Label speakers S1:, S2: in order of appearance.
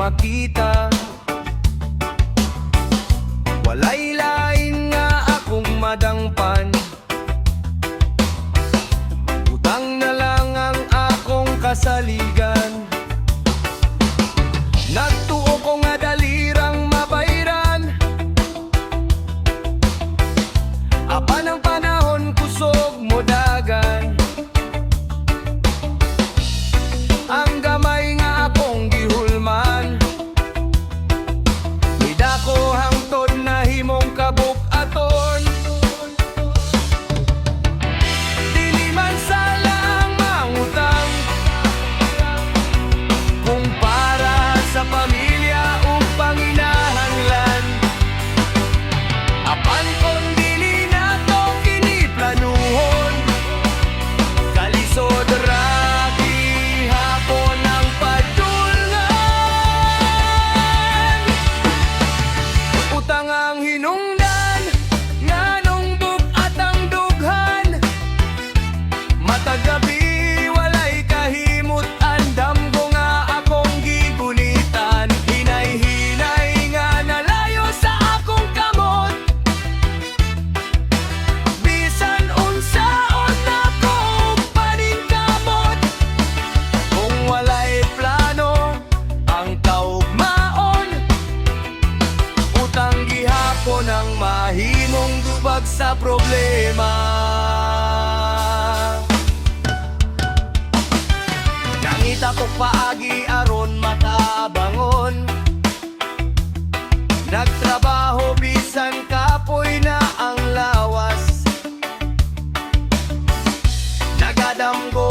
S1: makita. Walay lain nga akong madangpan, utang na lang ang akong kasaligan. Nagtuo ko nga dalirang mabayran, apan ang panahon kusog mo dagan. Ang gamay nga akong gihulman, idako hangtod na himong kabuk-aton. Dili man sala ang mangutang, kung para sa pamilya o panginahanglan. Apan kung dili na to kiniplanuhon, kalisod ra gihapon ang padulngan. Utang ang hinungdan, nganong bug-at ang dughan. Matagabi walay kahimot, andam ko nga akong gigunitan. Hinay-hinay nga nalayo sa akong kamot, bisan unsaon ako paningkamot. Kung walay plano ang kaugmaon, utang gihapon ang mahimong dubag sa problema. Nangita ko paagi aron makabangon, nagtrabaho bisan kapoy na ang lawas. Nagadamgo